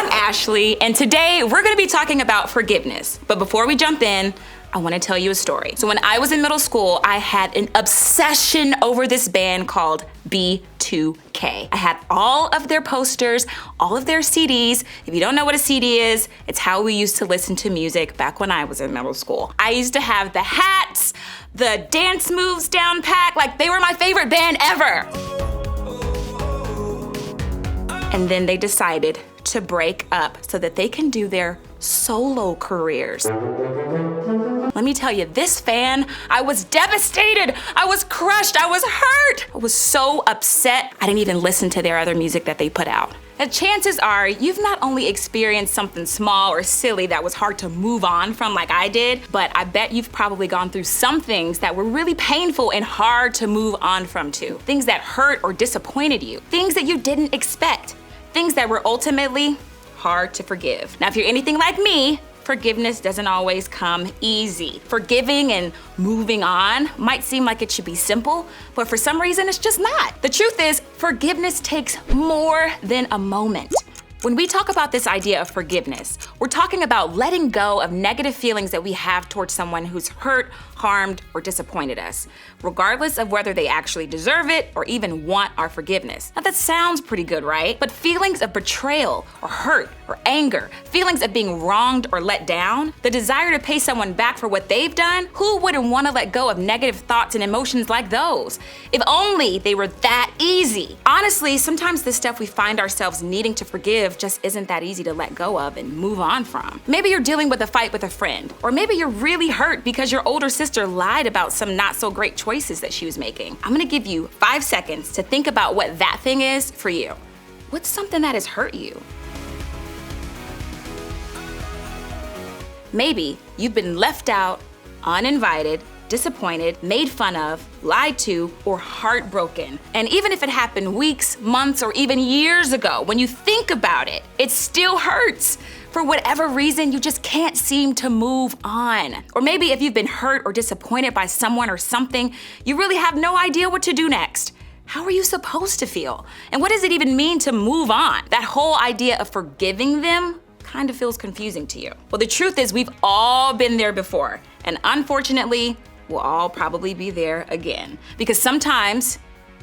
I'm Ashley, and today we're gonna be talking about forgiveness. But before we jump in, I wanna tell you a story. So when I was in middle school, I had an obsession over this band called B2K. I had all of their posters, all of their CDs. If you don't know what a CD is, it's how we used to listen to music back when I was in middle school. I used to have the hats, the dance moves down pat, like they were my favorite band ever. And then they decided to break up so that they can do their solo careers. Let me tell you, this fan, I was devastated. I was crushed. I was hurt. I was so upset. I didn't even listen to their other music that they put out. And chances are you've not only experienced something small or silly that was hard to move on from like I did, but I bet you've probably gone through some things that were really painful and hard to move on from too. Things that hurt or disappointed you. Things that you didn't expect. Things that were ultimately hard to forgive. Now, if you're anything like me, forgiveness doesn't always come easy. Forgiving and moving on might seem like it should be simple, but for some reason it's just not. The truth is, forgiveness takes more than a moment. When we talk about this idea of forgiveness, we're talking about letting go of negative feelings that we have towards someone who's hurt, harmed, or disappointed us, regardless of whether they actually deserve it or even want our forgiveness. Now that sounds pretty good, right? But feelings of betrayal or hurt or anger, feelings of being wronged or let down, the desire to pay someone back for what they've done, who wouldn't want to let go of negative thoughts and emotions like those? If only they were that easy. Honestly, sometimes the stuff we find ourselves needing to forgive just isn't that easy to let go of and move on from. Maybe you're dealing with a fight with a friend, or maybe you're really hurt because your older sister lied about some not so great choices that she was making. I'm gonna give you 5 seconds to think about what that thing is for you. What's something that has hurt you? Maybe you've been left out, uninvited, disappointed, made fun of, lied to, or heartbroken. And even if it happened weeks, months, or even years ago, when you think about it, it still hurts. For whatever reason, you just can't seem to move on. Or maybe if you've been hurt or disappointed by someone or something, you really have no idea what to do next. How are you supposed to feel? And what does it even mean to move on? That whole idea of forgiving them kind of feels confusing to you. Well, the truth is we've all been there before. And unfortunately, we'll all probably be there again. Because sometimes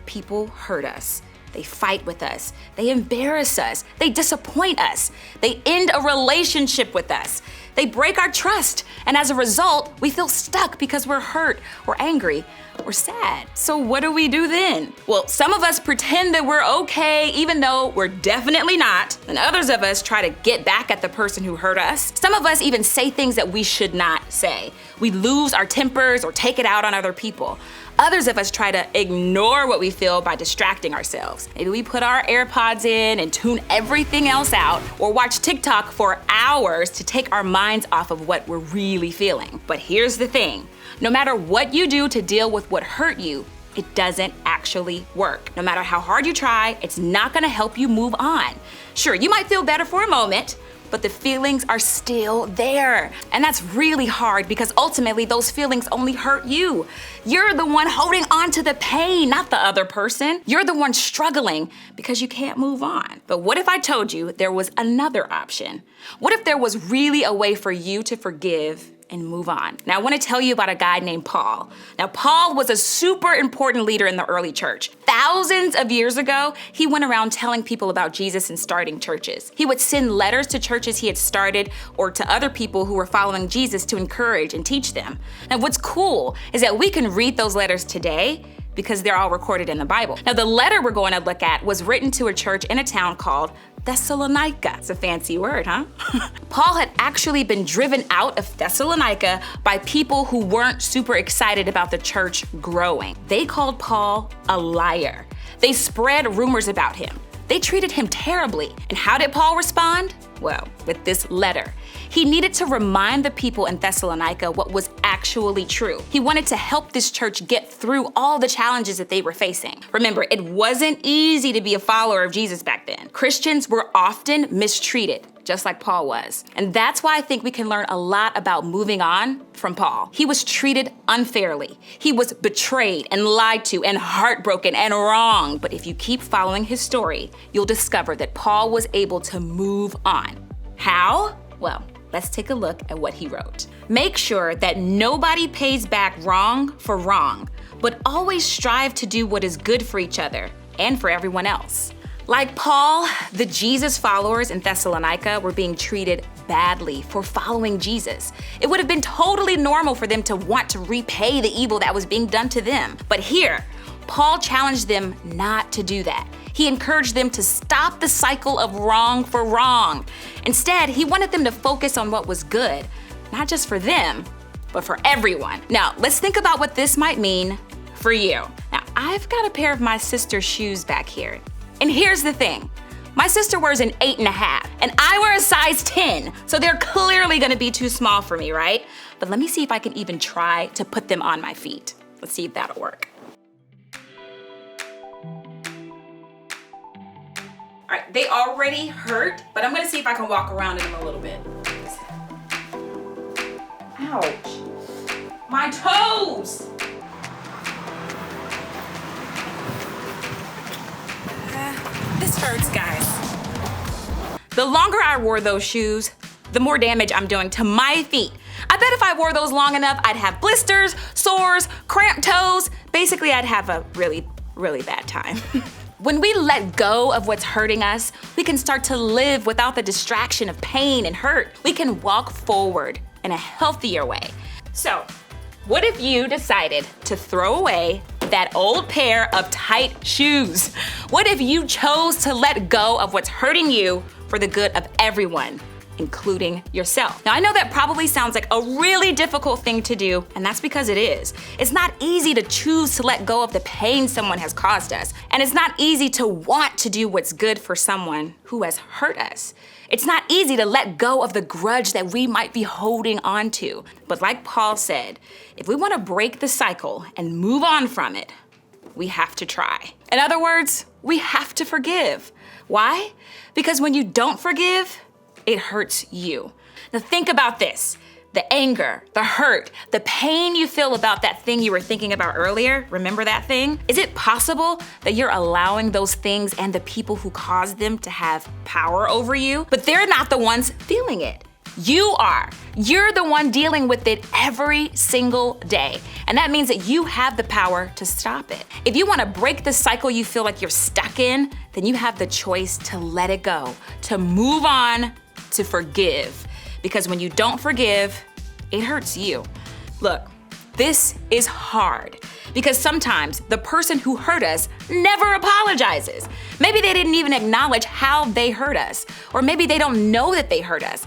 people hurt us. They fight with us. They embarrass us. They disappoint us. They end a relationship with us. They break our trust. And as a result, we feel stuck because we're hurt or angry or sad. So what do we do then? Well, some of us pretend that we're okay even though we're definitely not. And others of us try to get back at the person who hurt us. Some of us even say things that we should not say. We lose our tempers or take it out on other people. Others of us try to ignore what we feel by distracting ourselves. Maybe we put our AirPods in and tune everything else out, or watch TikTok for hours to take our minds off of what we're really feeling. But here's the thing, no matter what you do to deal with what hurt you, it doesn't actually work. No matter how hard you try, it's not gonna help you move on. Sure, you might feel better for a moment, but the feelings are still there. And that's really hard because ultimately those feelings only hurt you. You're the one holding on to the pain, not the other person. You're the one struggling because you can't move on. But what if I told you there was another option? What if there was really a way for you to forgive and move on? Now, I want to tell you about a guy named Paul. Now, Paul was a super important leader in the early church. Thousands of years ago, he went around telling people about Jesus and starting churches. He would send letters to churches he had started or to other people who were following Jesus to encourage and teach them. And what's cool is that we can read those letters today because they're all recorded in the Bible. Now, the letter we're going to look at was written to a church in a town called Thessalonica. It's a fancy word, huh? Paul had actually been driven out of Thessalonica by people who weren't super excited about the church growing. They called Paul a liar. They spread rumors about him. They treated him terribly. And how did Paul respond? Well, with this letter. He needed to remind the people in Thessalonica what was actually true. He wanted to help this church get through all the challenges that they were facing. Remember, it wasn't easy to be a follower of Jesus back then. Christians were often mistreated, just like Paul was. And that's why I think we can learn a lot about moving on from Paul. He was treated unfairly. He was betrayed and lied to and heartbroken and wronged. But if you keep following his story, you'll discover that Paul was able to move on. How? Well, let's take a look at what he wrote. Make sure that nobody pays back wrong for wrong, but always strive to do what is good for each other and for everyone else. Like Paul, the Jesus followers in Thessalonica were being treated badly for following Jesus. It would have been totally normal for them to want to repay the evil that was being done to them. But here, Paul challenged them not to do that. He encouraged them to stop the cycle of wrong for wrong. Instead, he wanted them to focus on what was good, not just for them, but for everyone. Now, let's think about what this might mean for you. Now, I've got a pair of my sister's shoes back here. And here's the thing. My sister wears an 8.5, and I wear a size 10, so they're clearly gonna be too small for me, right? But let me see if I can even try to put them on my feet. Let's see if that'll work. All right, they already hurt, but I'm gonna see if I can walk around in them a little bit. Ouch, my toes! This hurts, guys. The longer I wore those shoes, the more damage I'm doing to my feet. I bet if I wore those long enough, I'd have blisters, sores, cramped toes. Basically, I'd have a really, really bad time. When we let go of what's hurting us, we can start to live without the distraction of pain and hurt. We can walk forward in a healthier way. So, what if you decided to throw away that old pair of tight shoes? What if you chose to let go of what's hurting you for the good of everyone, including yourself? Now, I know that probably sounds like a really difficult thing to do, and that's because it is. It's not easy to choose to let go of the pain someone has caused us, and it's not easy to want to do what's good for someone who has hurt us. It's not easy to let go of the grudge that we might be holding on to. But like Paul said, if we want to break the cycle and move on from it, we have to try. In other words, we have to forgive. Why? Because when you don't forgive, it hurts you. Now think about this. The anger, the hurt, the pain you feel about that thing you were thinking about earlier, remember that thing? Is it possible that you're allowing those things and the people who caused them to have power over you? But they're not the ones feeling it. You are. You're the one dealing with it every single day. And that means that you have the power to stop it. If you want to break the cycle you feel like you're stuck in, then you have the choice to let it go, to move on, to forgive. Because when you don't forgive, it hurts you. Look, this is hard because sometimes the person who hurt us never apologizes. Maybe they didn't even acknowledge how they hurt us, or maybe they don't know that they hurt us.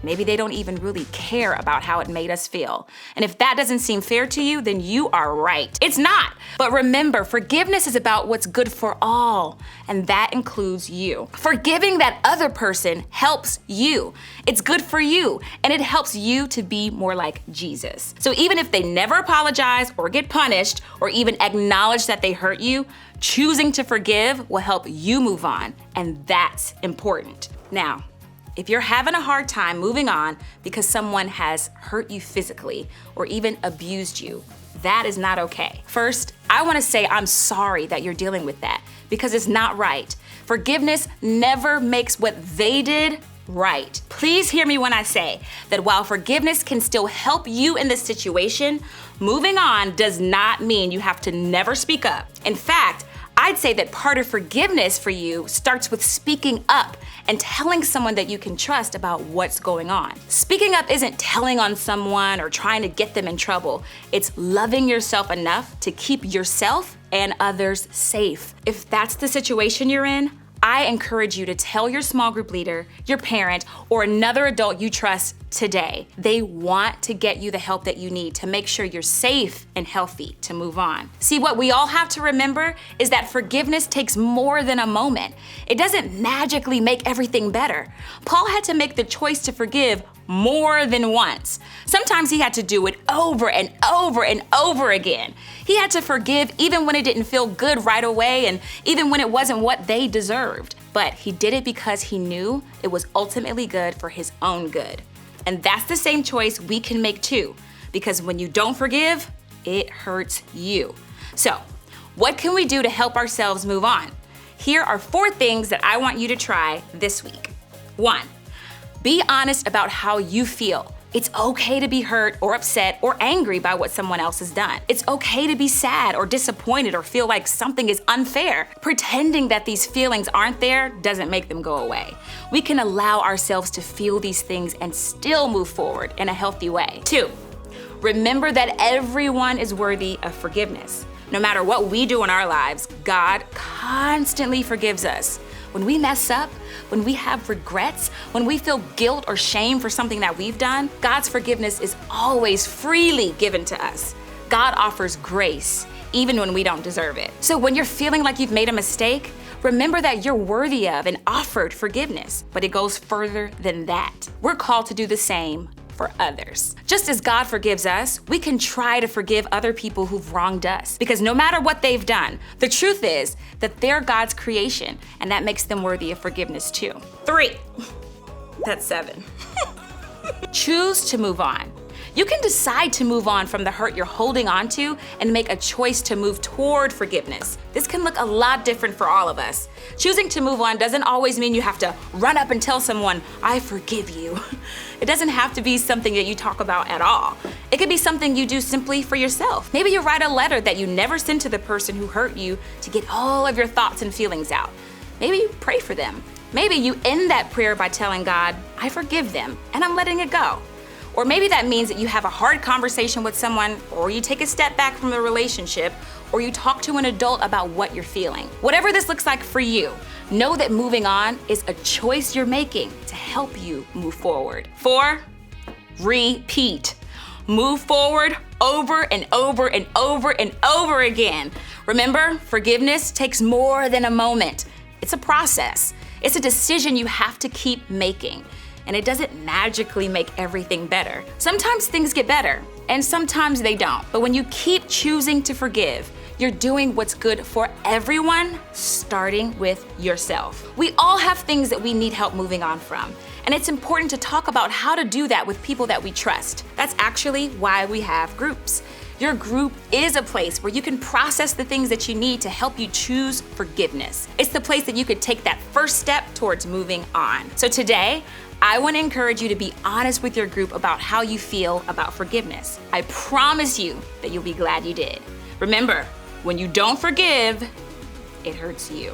Maybe they don't even really care about how it made us feel. And if that doesn't seem fair to you, then you are right. It's not. But remember, forgiveness is about what's good for all, and that includes you. Forgiving that other person helps you. It's good for you, and it helps you to be more like Jesus. So even if they never apologize or get punished or even acknowledge that they hurt you, choosing to forgive will help you move on, and that's important. Now, if you're having a hard time moving on because someone has hurt you physically or even abused you, that is not okay. First, I want to say I'm sorry that you're dealing with that because it's not right. Forgiveness never makes what they did right. Please hear me when I say that while forgiveness can still help you in this situation, moving on does not mean you have to never speak up. In fact, I'd say that part of forgiveness for you starts with speaking up and telling someone that you can trust about what's going on. Speaking up isn't telling on someone or trying to get them in trouble. It's loving yourself enough to keep yourself and others safe. If that's the situation you're in, I encourage you to tell your small group leader, your parent, or another adult you trust today. They want to get you the help that you need to make sure you're safe and healthy to move on. See, what we all have to remember is that forgiveness takes more than a moment. It doesn't magically make everything better. Paul had to make the choice to forgive more than once. Sometimes he had to do it over and over and over again. He had to forgive even when it didn't feel good right away and even when it wasn't what they deserved. but he did it because he knew it was ultimately good for his own good. And that's the same choice we can make too, because when you don't forgive, it hurts you. So, what can we do to help ourselves move on? Here are 4 things that I want you to try this week. 1, be honest about how you feel. It's okay to be hurt or upset or angry by what someone else has done. It's okay to be sad or disappointed or feel like something is unfair. Pretending that these feelings aren't there doesn't make them go away. We can allow ourselves to feel these things and still move forward in a healthy way. 2, remember that everyone is worthy of forgiveness. No matter what we do in our lives, God constantly forgives us. When we mess up, when we have regrets, when we feel guilt or shame for something that we've done, God's forgiveness is always freely given to us. God offers grace, even when we don't deserve it. So when you're feeling like you've made a mistake, remember that you're worthy of and offered forgiveness, but it goes further than that. We're called to do the same for others. Just as God forgives us, we can try to forgive other people who've wronged us, because no matter what they've done, the truth is that they're God's creation, and that makes them worthy of forgiveness too. 3, that's 7. Choose to move on. You can decide to move on from the hurt you're holding on to and make a choice to move toward forgiveness. This can look a lot different for all of us. Choosing to move on doesn't always mean you have to run up and tell someone, "I forgive you." It doesn't have to be something that you talk about at all. It could be something you do simply for yourself. Maybe you write a letter that you never send to the person who hurt you to get all of your thoughts and feelings out. Maybe you pray for them. Maybe you end that prayer by telling God, "I forgive them, and I'm letting it go." Or maybe that means that you have a hard conversation with someone, or you take a step back from the relationship, or you talk to an adult about what you're feeling. Whatever this looks like for you, know that moving on is a choice you're making to help you move forward. 4, repeat. Move forward over and over and over and over again. Remember, forgiveness takes more than a moment. It's a process. It's a decision you have to keep making. And it doesn't magically make everything better. Sometimes things get better, and sometimes they don't. But when you keep choosing to forgive, you're doing what's good for everyone, starting with yourself. We all have things that we need help moving on from, and it's important to talk about how to do that with people that we trust. That's actually why we have groups. Your group is a place where you can process the things that you need to help you choose forgiveness. It's the place that you could take that first step towards moving on. So today, I want to encourage you to be honest with your group about how you feel about forgiveness. I promise you that you'll be glad you did. Remember, when you don't forgive, it hurts you.